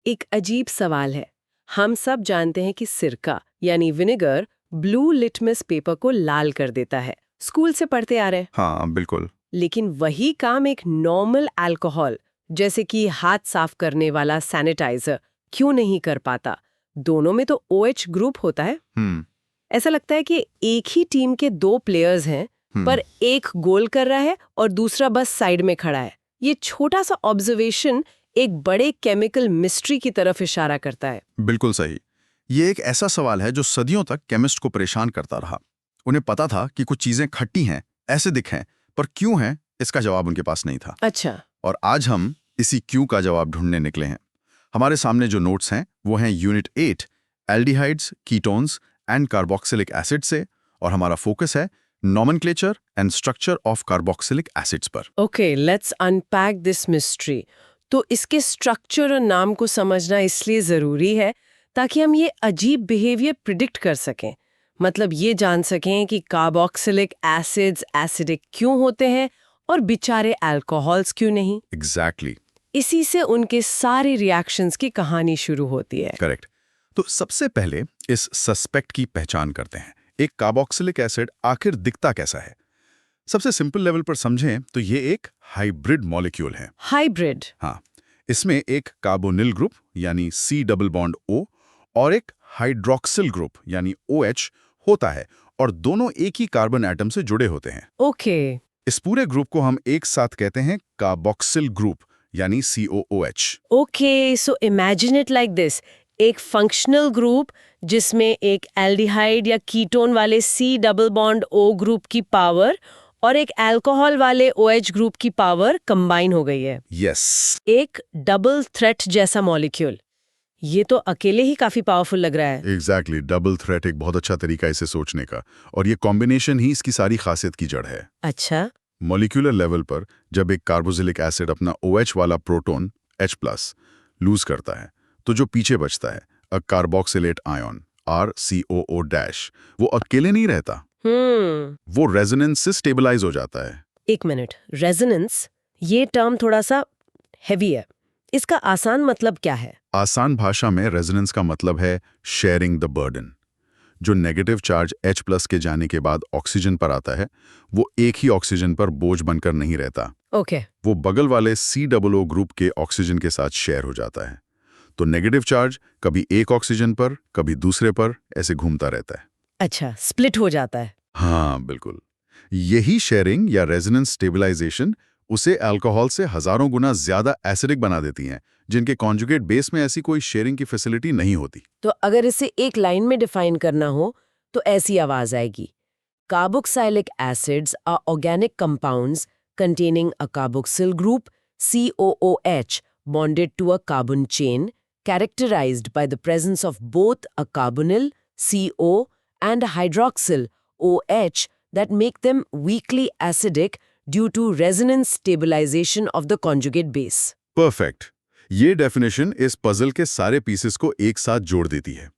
एक अजीब सवाल है। हम सब जानते हैं कि सिरका यानी विनेगर ब्लू लिटमस पेपर को लाल कर देता है। स्कूल से पढ़ते आ रहे हैं। हाँ बिल्कुल। लेकिन वही काम एक नॉर्मल अल्कोहल जैसे कि हाथ साफ करने वाला सैनिटाइजर क्यों नहीं कर पाता? दोनों में तो OH ग्रुप होता है। ऐसा लगता है कि एक ही टीम के दो प्लेयर्स हैं, पर एक गोल कर रहा है और दूसरा बस साइड में खड़ा है। ये छोटा सा ऑब्जर्वेशन एक बड़े केमिकल मिस्ट्री की तरफ इशारा करता है। बिल्कुल सही। ये एक ऐसा सवाल है जो सदियों तक केमिस्ट को परेशान करता रहा। उन्हें पता था कि कुछ चीजें खट्टी हैं, एसिडिक हैं, पर क्यों हैं, इसका जवाब उनके पास नहीं था। अच्छा। और आज हम इसी क्यों का जवाब ढूंढने निकले हैं। हमारे सामने जो नोट्स हैं वो हैं unit 8 aldehydes, ketones and carboxylic acid से, और हमारा फोकस है nomenclature and structure of carboxylic acids पर। Okay, let's unpack this mystery. तो इसके स्ट्रक्चर और नाम को समझना इसलिए जरूरी है ताकि हम ये अजीब बिहेवियर प्रिडिक्ट कर सकें। मतलब ये जान सकें कि कार्बोक्सिलिक एसिड्स एसिडिक क्यों होते हैं और बेचारे अल्कोहल्स क्यों नहीं। एग्जैक्टली। इसी से उनके सारे रिएक्शंस की कहानी शुरू होती है। करेक्ट। तो सबसे पहले इस सस्पेक्ट की पहचान करते हैं। एक कार्बोक्सिलिक एसिड आखिर दिखता कैसा है? सबसे सिंपल लेवल पर समझें तो ये एक हाइब्रिड मॉलिक्यूल है। हाइब्रिड? हाँ, इसमें एक कार्बोनिल ग्रुप यानी C डबल बॉन्ड O और एक हाइड्रोक्सिल ग्रुप यानी OH होता है, और दोनों एक ही कार्बन एटम से जुड़े होते हैं। ओके। इस पूरे ग्रुप को हम एक साथ कहते हैं कार्बोक्सिल ग्रुप यानी COOH। Okay, so imagine it like this. एक फंक्शनल ग्रुप जिसमें एक एल्डिहाइड या कीटोन वाले C double bond O group की पावर और एक अल्कोहल वाले OH ग्रुप की पावर कंबाइन हो गई है। यस। एक डबल थ्रेट जैसा मॉलिक्यूल। ये तो अकेले ही काफी पावरफुल लग रहा है। एग्जैक्टली, डबल थ्रेट एक बहुत अच्छा तरीका इसे सोचने का, और ये कॉम्बिनेशन ही इसकी सारी खासियत की जड़ है। अच्छा। मॉलिक्यूलर लेवल पर जब एक कार्बोक्सिलिक एसिड अपना OH वाला प्रोटॉन H+ लूज करता है, तो जो पीछे बचता है अ कार्बोक्सिलेट आयन RCOO-, वो अकेले नहीं रहता। वो रेजोनेंस से स्टेबलाइज हो जाता है। एक मिनट, रेजोनेंस, ये टर्म थोड़ा सा हेवी है। इसका आसान मतलब क्या है? आसान भाषा में रेजोनेंस का मतलब है शेयरिंग द बर्डन। जो नेगेटिव चार्ज H+ के जाने के बाद ऑक्सीजन पर आता है, वो एक ही ऑक्सीजन पर बोझ बनकर नहीं रहता। ओके। वो बगल वाले COO ग्रुप के ऑक्सीजन के साथ शेयर हो जाता है। तो नेगेटिव चार्ज कभी एक ऑक्सीजन पर, कभी दूसरे पर ऐसे घूमता रहता है। अच्छा, स्प्लिट हो जाता है। हाँ बिल्कुल। यही शेयरिंग या रेजोनेंस स्टेबलाइजेशन उसे अल्कोहल से हजारों गुना ज्यादा एसिडिक बना देती हैं, जिनके कॉन्जुगेट बेस में ऐसी कोई शेयरिंग की फैसिलिटी नहीं होती। तो अगर इसे एक लाइन में डिफाइन करना हो तो ऐसी आवाज आएगी: carboxylic acids are organic compounds containing a carboxyl group COOH bonded to a carbon chain characterized by the presence of both a carbonyl CO and a hydroxyl OH that make them weakly acidic due to resonance stabilization of the conjugate base. Perfect. ये definition इस puzzle के सारे pieces को एक साथ जोड़ देती है।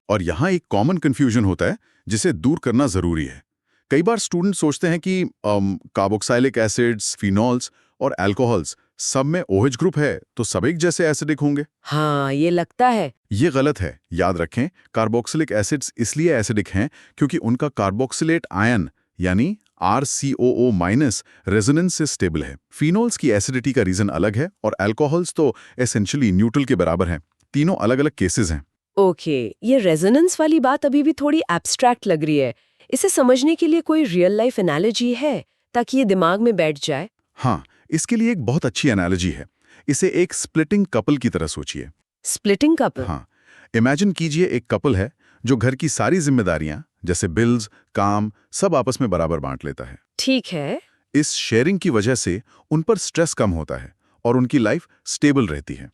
और यहाँ एक कॉमन कंफ्यूजन होता है जिसे दूर करना जरूरी है। कई बार स्टूडेंट सोचते हैं कि कार्बोक्सिलिक एसिड्स, फिनॉल्स और अल्कोहल्स सब में OH ग्रुप है तो सब एक जैसे एसिडिक होंगे। हाँ, ये लगता है। ये गलत है। याद रखें, कार्बोक्सिलिक एसिड्स इसलिए एसिडिक हैं क्योंकि उनका कार्बोक्सिलेट आयन यानी RCOO- रेजोनेंस से स्टेबल है। फिनॉल्स की एसिडिटी का रीजन अलग है और अल्कोहल्स तो एसेंशियली न्यूट्रल के बराबर हैं। तीनों अलग अलग केसेस हैं। ओके, ये रेजोनेंस वाली बात अभी भी थोड़ी एब्स्ट्रैक्ट लग रही है। इसे समझने के लिए कोई रियल लाइफ एनालॉजी है ताकि ये दिमाग में बैठ जाए? हाँ, इसके लिए एक बहुत अच्छी एनालॉजी है। इसे एक स्प्लिटिंग कपल की तरह सोचिए। Splitting couple? हाँ, इमेजिन कीजिए एक कपल है जो घर की सारी जिम्मेदारियां जैसे बिल्स, काम सब आपस में बराबर बांट लेता है। ठीक है। इस शेयरिंग की वजह से उन पर स्ट्रेस कम होता है और उनकी लाइफ स्टेबल रहती है।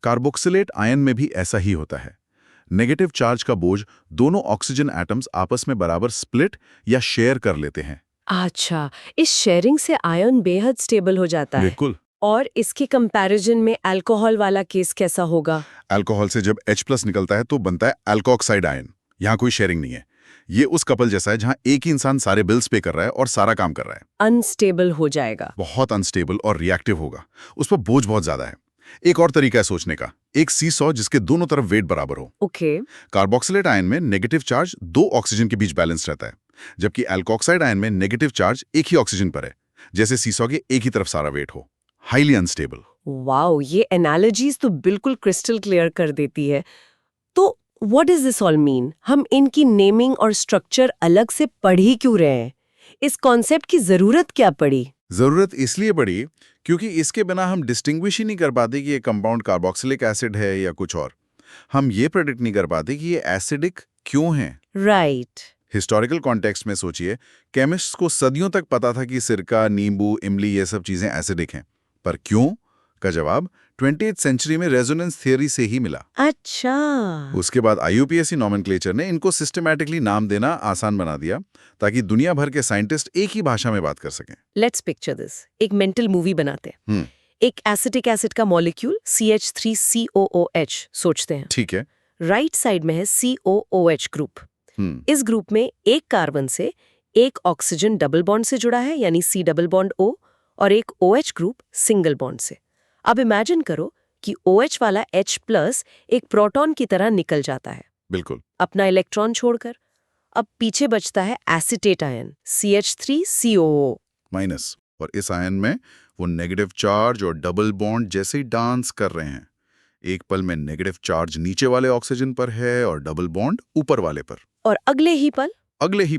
कार्बोक्सिलेट आयन में भी ऐसा ही होता है। नेगेटिव चार्ज का बोझ दोनों ऑक्सीजन एटम्स आपस में बराबर स्प्लिट या शेयर कर लेते हैं। अच्छा, इस शेयरिंग से आयन बेहद स्टेबल हो जाता है। बिल्कुल। और इसके कंपैरिजन में अल्कोहल वाला केस कैसा होगा? अल्कोहल से जब H+ निकलता है तो बनता है अल्कोक्साइड आयन। यहाँ कोई शेयरिंग नहीं है। ये उस कपल जैसा है जहाँ एक ही इंसान सारे बिल्स पे कर रहा है और सारा काम कर रहा है। अनस्टेबल हो जाएगा। बहुत अनस्टेबल और रिएक्टिव होगा। उस पर बोझ बहुत ज्यादा है। एक और तरीका है सोचने का, एक सीसॉ जिसके दोनों तरफ वेट बराबर हो। ओके। कार्बोक्सिलेट आयन में नेगेटिव चार्ज 2 ऑक्सीजन के बीच बैलेंस रहता है, जबकि एल्कोक्साइड आयन में नेगेटिव चार्ज एक ही ऑक्सीजन पर है, जैसे सीसॉ के एक ही तरफ सारा वेट हो। Highly unstable. वाओ, ये एनालॉजीज तो बिल्कुल क्रिस्टल क्लियर कर देती है। तो what does this all mean? हम इनकी नेमिंग और स्ट्रक्चर अलग से पढ़ ही क्यों रहे हैं? इस कॉन्सेप्ट की जरूरत क्या पड़ी? जरूरत इसलिए पड़ी क्योंकि इसके बिना हम डिस्टिंग्विश ही नहीं कर पाते कि ये कंपाउंड कार्बोक्सिलिक एसिड है या कुछ और। हम ये प्रेडिक्ट नहीं कर पाते कि ये एसिडिक क्यों है। राइट। हिस्टोरिकल कॉन्टेक्स्ट में सोचिए, केमिस्ट्स को सदियों तक पता था कि सिरका, नींबू, इमली ये सब चीजें एसिडिक हैं, पर क्यों का जवाब 20th सेंचुरी में रेजोनेंस थियरी से ही मिला। अच्छा। उसके बाद IUPAC नॉमेनक्लेचर ने इनको सिस्टमैटिकली नाम देना आसान बना दिया ताकि दुनिया भर के साइंटिस्ट एक ही भाषा में बात कर सकें। Let's picture this. एक मेंटल मूवी बनाते हैं। एक एसिटिक एसिड का मॉलिक्यूल CH3COOH सोचते हैं। ठीक है। राइट साइड में है COOH ग्रुप। इस ग्रुप में एक कार्बन से एक ऑक्सीजन डबल बॉन्ड से जुड़ा है, यानी C डबल बॉन्ड O, और एक OH ग्रुप सिंगल बॉन्ड से। अब इमेजिन करो कि OH वाला H+ एक प्रोटॉन की तरह निकल जाता है, बिल्कुल अपना इलेक्ट्रॉन छोड़कर। अब पीछे बचता है एसिटेट आयन CH3COO माइनस, और इस आयन में वो नेगेटिव चार्ज और डबल बॉन्ड जैसे ही डांस कर रहे हैं। एक पल में नेगेटिव चार्ज नीचे वाले ऑक्सीजन पर है और डबल बॉन्ड ऊपर वाले पर, और अगले ही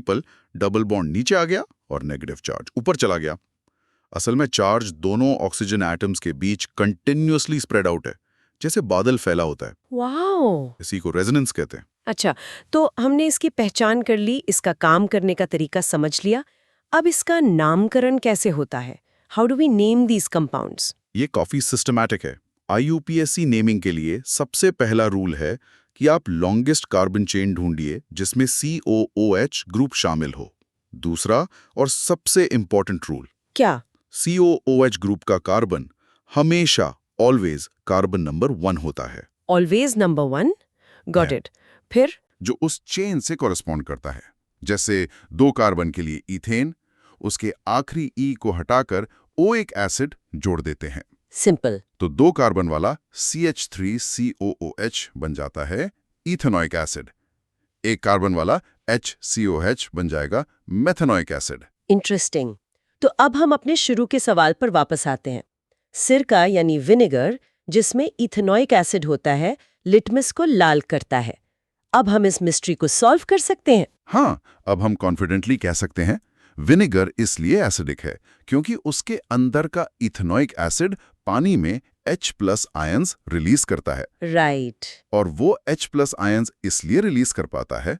पल डबल बॉन्ड नीचे आ गया और नेगेटिव चार्ज ऊपर चला गया। असल में चार्ज दोनों ऑक्सीजन एटम्स के बीच कंटिन्यूअसली स्प्रेड आउट है, जैसे बादल फैला होता है। वाओ। इसी को रेजोनेंस कहते हैं। अच्छा, तो हमने इसकी पहचान कर ली, इसका काम करने का तरीका समझ लिया। अब इसका नामकरण कैसे होता है? How do we name these compounds? ये काफी सिस्टमैटिक है। IUPAC नेमिंग के लिए सबसे पहला रूल है कि आप लॉन्गेस्ट कार्बन चेन ढूंढिए जिसमें COOH ग्रुप शामिल हो। दूसरा और सबसे इंपॉर्टेंट रूल, क्या? COOH ग्रुप का कार्बन हमेशा ऑलवेज कार्बन नंबर 1 होता है। Always number 1? Got it. फिर? जो उस चेन से कॉरेस्पॉन्ड करता है। जैसे 2 कार्बन के लिए इथेन, उसके आखिरी E को हटाकर ओइक एसिड जोड़ देते हैं। सिंपल। तो 2 कार्बन वाला CH3COOH बन जाता है इथेनोइक एसिड। 1 कार्बन वाला HCOH बन जाएगा मेथेनोइक एसिड। इंटरेस्टिंग। तो अब हम अपने शुरू के सवाल पर वापस आते हैं। सिरका यानी विनेगर, जिसमें इथेनोइक एसिड होता है, लिटमस को लाल करता है। अब हम इस मिस्ट्री को सॉल्व कर सकते हैं। हाँ, अब हम कॉन्फिडेंटली कह सकते हैं विनेगर इसलिए एसिडिक है क्योंकि उसके अंदर का इथेनोइक एसिड पानी में H+ आयंस रिलीज करता है। राइट। और वो H+ आयंस इसलिए रिलीज कर पाता है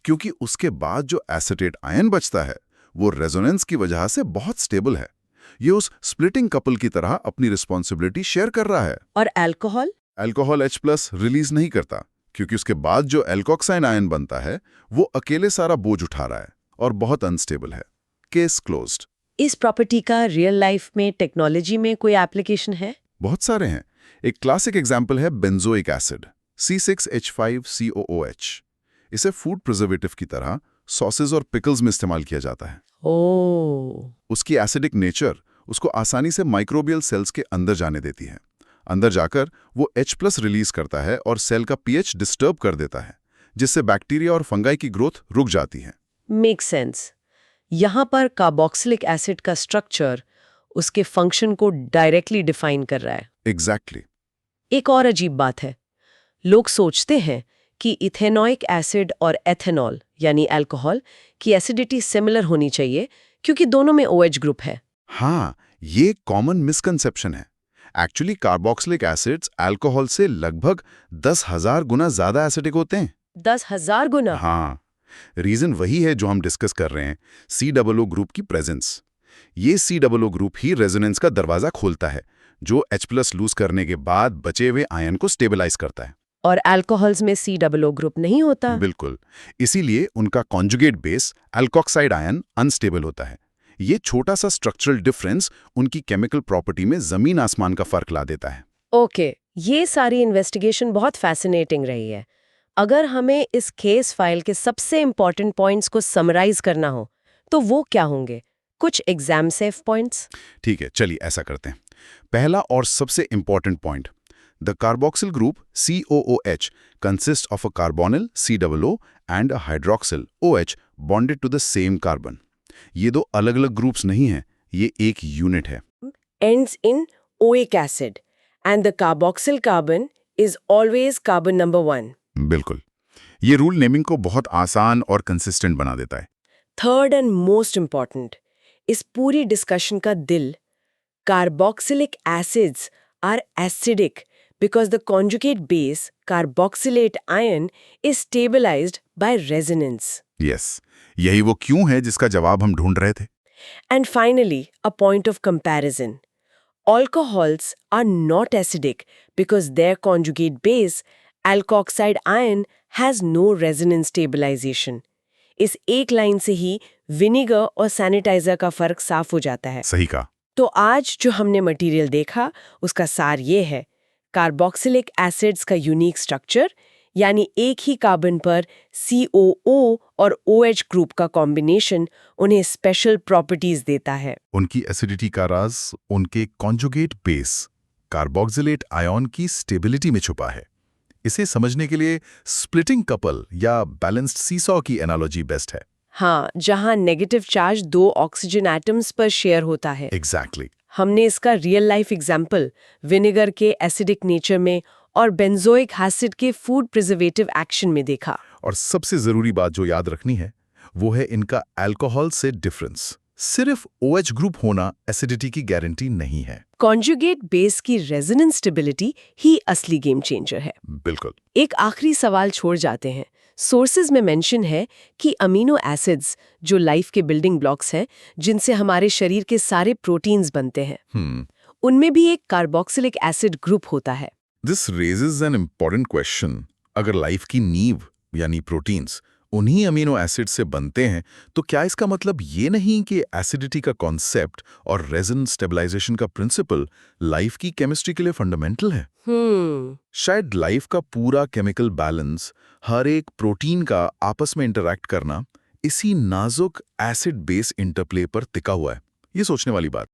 क्योंकि उसके बाद जो एसिटेट आयन बचता है वो रेजोनेंस की वजह से बहुत स्टेबल है। ये उस स्प्लिटिंग कपल की तरह अपनी रिस्पॉन्सिबिलिटी शेयर कर रहा है। और अल्कोहल? अल्कोहल H+ रिलीज नहीं करता क्योंकि उसके बाद जो एल्कोक्साइन आयन बनता है वो अकेले सारा बोझ उठा रहा है और बहुत अनस्टेबल है। Case closed. इस प्रॉपर्टी का रियल लाइफ में, टेक्नोलॉजी में कोई एप्लीकेशन है? बहुत सारे हैं। एक क्लासिक एग्जाम्पल है बेंजोइक एसिड C6H5COOH। इसे फूड प्रिजर्वेटिव की तरह सॉसेज और पिकल्स में इस्तेमाल किया जाता है। ओह। उसकी एसिडिक नेचर उसको आसानी से माइक्रोबियल सेल्स के अंदर जाने देती है। अंदर जाकर वो H+ रिलीज करता है और सेल का pH डिस्टर्ब कर देता है, जिससे बैक्टीरिया और फंगाई की ग्रोथ रुक जाती है। Make sense. यहाँ पर कार्बोक्सिलिक एसिड का स्ट्रक्चर उसके फंक्शन को डायरेक्टली डिफाइन कर रहा है। एग्जैक्टली। एक और अजीब बात है, लोग सोचते हैं कि इथेनोइक एसिड और एथेनॉल यानी अल्कोहल की एसिडिटी सिमिलर होनी चाहिए क्योंकि दोनों में OH ग्रुप है। हाँ, ये कॉमन मिसकंसेप्शन है। एक्चुअली कार्बोक्सिलिक एसिड्स अल्कोहल से लगभग 10,000 गुना ज्यादा एसिडिक होते हैं। 10,000 गुना? हाँ, रीजन वही है जो हम डिस्कस कर रहे हैं, COO ग्रुप की प्रेजेंस। ये COO ग्रुप ही रेजोनेंस का दरवाजा खोलता है, जो H+ लूज करने के बाद बचे हुए आयन को स्टेबलाइज करता है। और अल्कोहल्स में COO ग्रुप नहीं होता? बिल्कुल, इसीलिए उनका conjugate base alkoxide ion unstable होता है। ये छोटा सा स्ट्रक्चरल डिफरेंस उनकी केमिकल प्रॉपर्टी में जमीन आसमान का फर्क ला देता है। ओके, ये सारी इन्वेस्टिगेशन बहुत फैसिनेटिंग रही है। अगर हमें इस केस फाइल के सबसे इंपॉर्टेंट पॉइंट्स को समराइज करना हो तो वो क्या होंगे? कुछ एग्जाम सेफ पॉइंट्स? ठीक है, चलिए ऐसा करते हैं। पहला और सबसे important point, The carboxyl group COOH consists of a carbonyl COO and a hydroxyl OH bonded to the same carbon. ये दो अलग-अलग ग्रुप्स नहीं हैं, ये एक यूनिट है. Ends in oic acid and the carboxyl carbon is always carbon number 1. बिल्कुल. ये रूल नेमिंग को बहुत आसान और कंसिस्टेंट बना देता है. Third and most important, इस पूरी डिस्कशन का दिल, carboxylic acids are acidic because the conjugate base carboxylate ion is stabilized by resonance. Yes. यही वो क्यों है जिसका जवाब हम ढूंढ रहे थे. And finally, a point of comparison. Alcohols are not acidic because their conjugate base, alkoxide ion, has no resonance stabilization. इस एक लाइन से ही विनेगर और सैनिटाइजर का फर्क साफ हो जाता है. सही कहा. तो आज जो हमने मटेरियल देखा उसका सार ये है, कार्बोक्सिलिक एसिड्स का यूनिक स्ट्रक्चर, यानी एक ही कार्बन पर COO और OH ग्रुप का कॉम्बिनेशन उन्हें स्पेशल प्रॉपर्टीज देता है. उनकी एसिडिटी का राज उनके कॉन्जुगेट बेस कार्बोक्सिलेट आयन की स्टेबिलिटी में छुपा है. इसे समझने के लिए स्प्लिटिंग कपल या बैलेंस्ड सीसॉ की एनालॉजी बेस्ट है. हाँ, जहाँ नेगेटिव चार्ज 2 ऑक्सीजन एटम्स पर शेयर होता है. एग्जैक्टली. हमने इसका रियल लाइफ एग्जाम्पल विनेगर के एसिडिक नेचर में और बेंजोइक एसिड के फूड प्रिजर्वेटिव एक्शन में देखा. और सबसे जरूरी बात जो याद रखनी है वो है इनका अल्कोहल से डिफरेंस. सिर्फ OH ग्रुप होना एसिडिटी की गारंटी नहीं है. कॉन्जुगेट बेस की रेजोनेंस स्टेबिलिटी ही असली गेम चेंजर है. बिल्कुल. एक आखिरी सवाल छोड़ जाते हैं. सोर्सेज में मेंशन है कि अमीनो एसिड्स जो लाइफ के बिल्डिंग ब्लॉक्स हैं, जिनसे हमारे शरीर के सारे प्रोटीन्स बनते हैं, उनमें भी एक कार्बोक्सिलिक एसिड ग्रुप होता है. This raises an important question. अगर लाइफ की नींव यानी प्रोटीन्स उन्हीं अमीनो एसिड से बनते हैं तो क्या इसका मतलब ये नहीं कि एसिडिटी का कॉन्सेप्ट और रेजोनेंस स्टेबलाइजेशन का प्रिंसिपल लाइफ की केमिस्ट्री के लिए फंडामेंटल है? शायद लाइफ का पूरा केमिकल बैलेंस, हर एक प्रोटीन का आपस में इंटरैक्ट करना इसी नाजुक एसिड बेस इंटरप्ले पर टिका हुआ है. ये सोचने वाली बात.